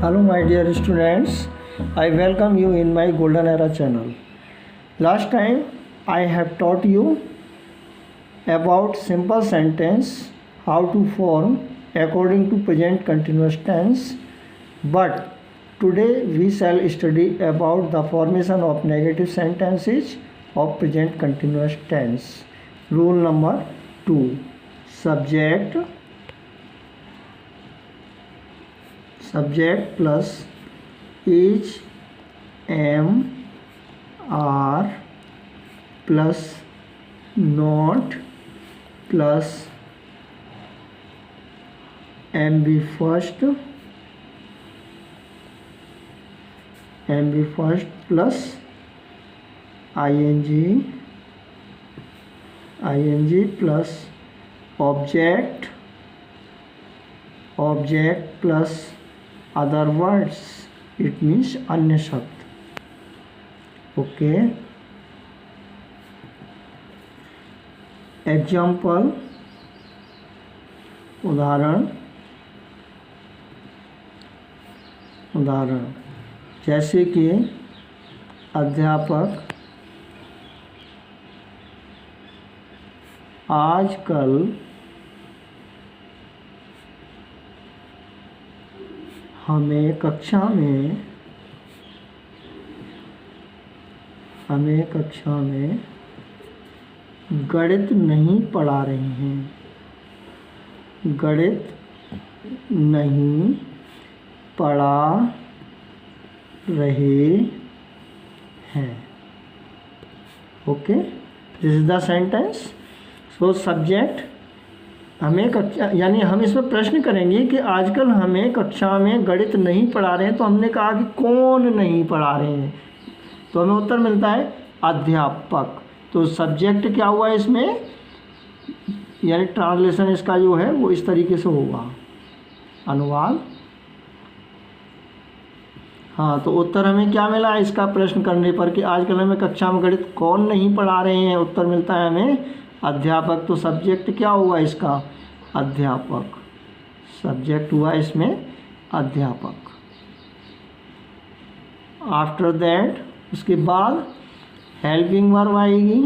Hello my dear students, I welcome you in my Golden Era channel. Last time I have taught you about simple sentence, how to form according to present continuous tense, but today we shall study about the formation of negative sentences of present continuous tense. Rule number 2, subject plus is, am, are plus not plus am be first plus ing plus object plus other words, it means अन्य शब्द. Okay, example उदाहरण जैसे कि अध्यापक आजकल हमें कक्षा में गणित नहीं पढ़ा रहे हैं. Okay, this is the sentence. So subject हमें कक्षा, यानी हम इसमें प्रश्न करेंगे कि आजकल हमें कक्षा में गणित नहीं पढ़ा रहे हैं. तो हमने कहा कि कौन नहीं पढ़ा रहे हैं, तो हमें उत्तर मिलता है अध्यापक. तो सब्जेक्ट क्या हुआ इसमें, यानी ट्रांसलेशन इसका जो है वो इस तरीके से होगा, अनुवाद. हाँ, तो उत्तर हमें क्या मिला इसका प्रश्न करने पर कि आजकल हमें कक्षा में गणित कौन नहीं पढ़ा रहे हैं. उत्तर मिलता है हमें अध्यापक. तो सब्जेक्ट क्या हुआ इसका, अध्यापक. सब्जेक्ट हुआ इसमें अध्यापक. आफ्टर दैट, उसके बाद हेल्पिंग वर्ब आएगी.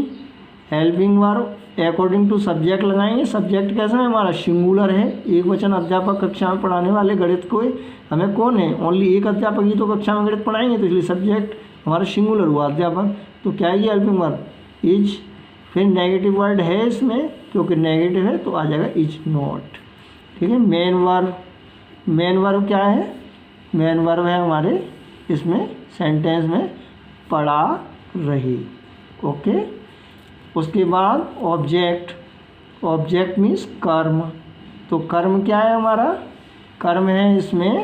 Helping verb according to subject लगाएंगे. सब्जेक्ट कैसा है हमारा, सिंगुलर है, एक वचन. अध्यापक कक्षा में पढ़ाने वाले गणित को हमें कौन है, ओनली एक अध्यापक ही तो कक्षा में गणित पढ़ाएंगे, तो इसलिए सब्जेक्ट हमारा सिंगुलर हुआ अध्यापक. तो क्या है ये हेल्पिंग वर्ब, इज. फिर नेगेटिव वर्ड है इसमें, क्योंकि नेगेटिव है तो आ जाएगा इज नॉट. ठीक है. मेन वर्ब क्या है, मेन वर्ब है हमारे इसमें सेंटेंस में पढ़ा रही. ओके. उसके बाद ऑब्जेक्ट मीन्स कर्म. तो कर्म क्या है हमारा, कर्म है इसमें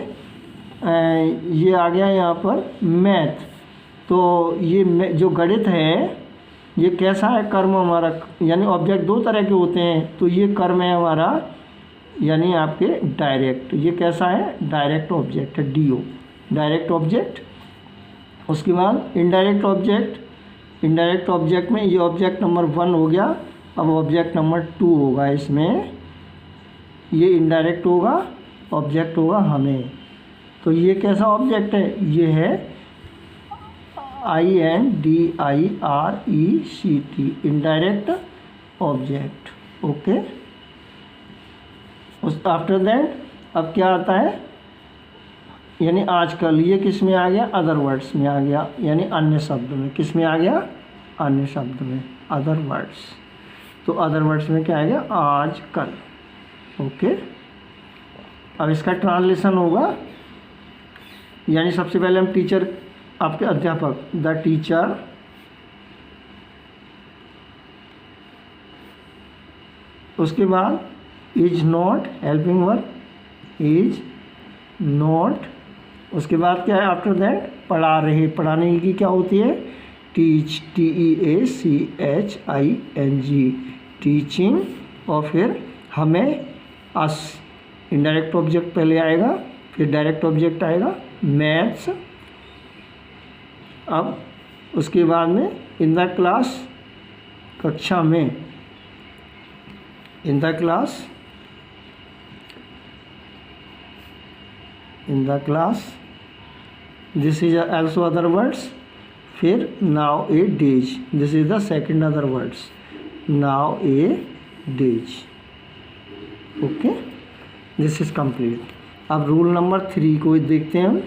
ये आ गया यहाँ पर मैथ. तो ये जो गणित है ये कैसा है कर्म हमारा, यानी ऑब्जेक्ट दो तरह के होते हैं. तो ये कर्म है हमारा, यानी आपके डायरेक्ट. ये कैसा है, डायरेक्ट ऑब्जेक्ट है, डीओ, डायरेक्ट ऑब्जेक्ट. उसके बाद इनडायरेक्ट ऑब्जेक्ट में ये ऑब्जेक्ट नंबर 1 हो गया. अब ऑब्जेक्ट नंबर 2 होगा इसमें, ये इनडायरेक्ट होगा, ऑब्जेक्ट होगा हमें. तो ये कैसा ऑब्जेक्ट है, ये है INDIRECT, इनडायरेक्ट ऑब्जेक्ट. ओके. उस आफ्टर दैट अब क्या आता है, यानी आजकल, ये किस में आ गया, अदर वर्ड्स में आ गया, यानी अन्य शब्द में. किस में आ गया, अन्य शब्द में, अदर वर्ड्स. तो अदर वर्ड्स में क्या आ गया, आजकल. ओके. अब इसका ट्रांसलेशन होगा, यानी सबसे पहले हम टीचर, आपके अध्यापक, द टीचर उसके बाद is not, helping verb is not. उसके बाद क्या है, आफ्टर दैट पढ़ा रहे. पढ़ाने की क्या होती है, टीच, TEACHING, टीचिंग. और फिर हमें अस, इनडायरेक्ट ऑब्जेक्ट पहले आएगा, फिर डायरेक्ट ऑब्जेक्ट आएगा, मैथ्स. अब उसके बाद में इन द क्लास, कक्षा में, in the class this is also other words. फिर nowadays, this is the second other words, nowadays. Okay, this is complete. अब रूल नंबर 3 को देखते हैं हम।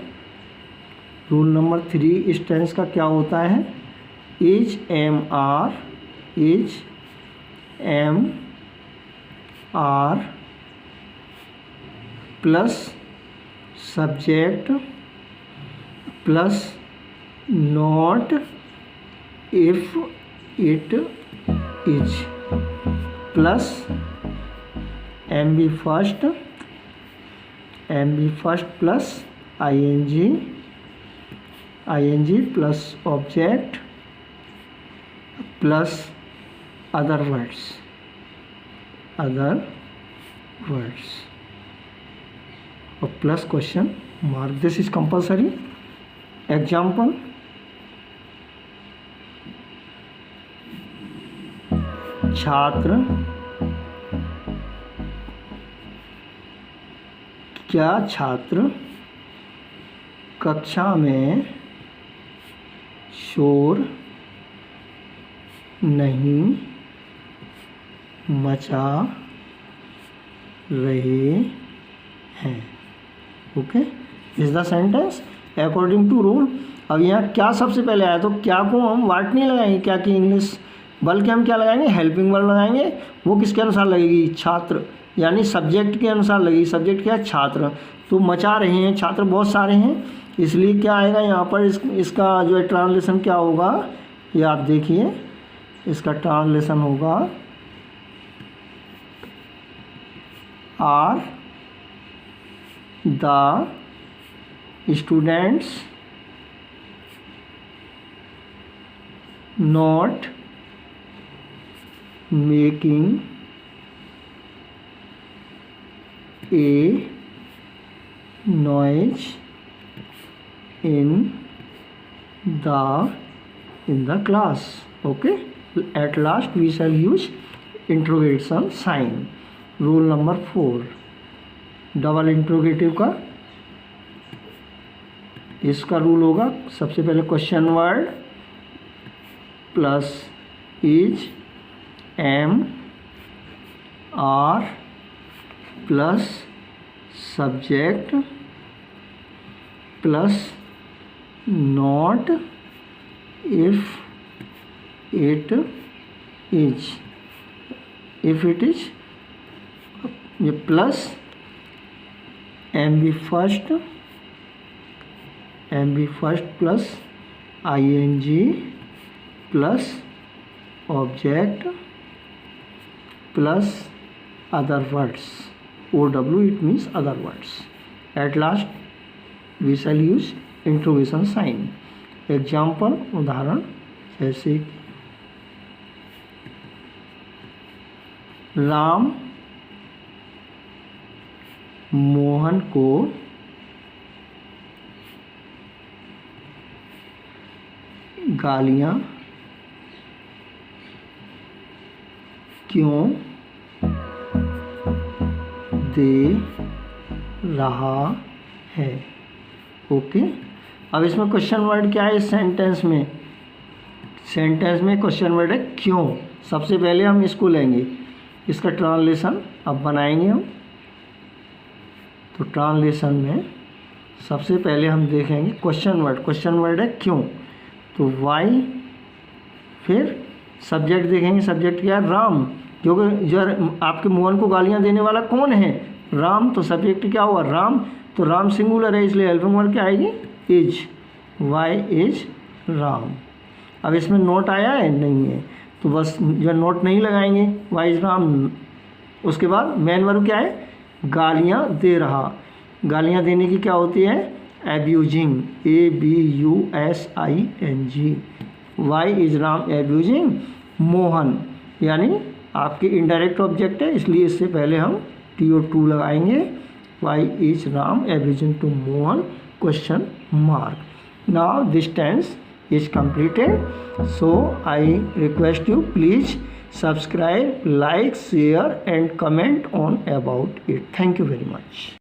रूल नंबर 3 इस tense का क्या होता है? Is am are, is am are plus subject plus not if it is plus M B first plus I N G plus object plus other words और plus question mark. This is compulsory. Example, छात्र क्या छात्र कक्षा में शोर नहीं मचा रहे हैं? Okay, is the sentence according to rule. अब यहाँ क्या सबसे पहले आया, तो क्या को हम वाट नहीं लगाएंगे क्या की इंग्लिश, बल्कि हम क्या लगाएंगे? हेल्पिंग वर्ड लगाएंगे। वो किसके अनुसार लगेगी? छात्र, यानी सब्जेक्ट के अनुसार लगेगी। सब्जेक्ट क्या है? छात्र। तो मचा रहे हैं, छात्र बहुत सारे हैं, इसलिए क्या आएगा यहाँ पर? इसका जो है ट्रांसलेशन क्या होगा, ये आप देखिए। इसका ट्रांसलेशन होगा are the students not making a noise in the class. Okay, at last we shall use interrogation sign. Rule number 4, double interrogative का इसका रूल होगा, सबसे पहले question word plus is am are plus subject plus not if it is, ये plus M B first plus I N G plus object plus other words, OW, it means other words. At last we shall use interrogation sign. Example, उदाहरण जैसे राम मोहन को गालियाँ क्यों दे रहा है? Okay, अब इसमें क्वेश्चन वर्ड क्या है? इस सेंटेंस में क्वेश्चन वर्ड है क्यों। सबसे पहले हम इसको लेंगे, इसका ट्रांसलेशन अब बनाएंगे हम। तो ट्रांसलेशन में सबसे पहले हम देखेंगे क्वेश्चन वर्ड है क्यों, तो वाई। फिर सब्जेक्ट देखेंगे, सब्जेक्ट क्या है? राम, क्योंकि जो आपके मोहन को गालियाँ देने वाला कौन है? राम। तो सब्जेक्ट क्या हुआ? राम। तो राम सिंगुलर है, इसलिए हेल्पिंग वर्ड क्या आएगी? Is, why is Ram. अब इसमें नोट आया है? नहीं है, तो बस जो नोट नहीं लगाएंगे, वाई इज राम। उसके बाद मेन वर्ब क्या है? गालियाँ दे रहा। गालियाँ देने की क्या होती है? Abusing, ABUSING। Why is Ram abusing Mohan, यानी आपके इनडायरेक्ट ऑब्जेक्ट है, इसलिए इससे पहले हम TO2 लगाएंगे। Why is Ram abusing to Mohan question mark. Now this tense is completed, so I request you please subscribe, like, share and comment on about it. Thank you very much.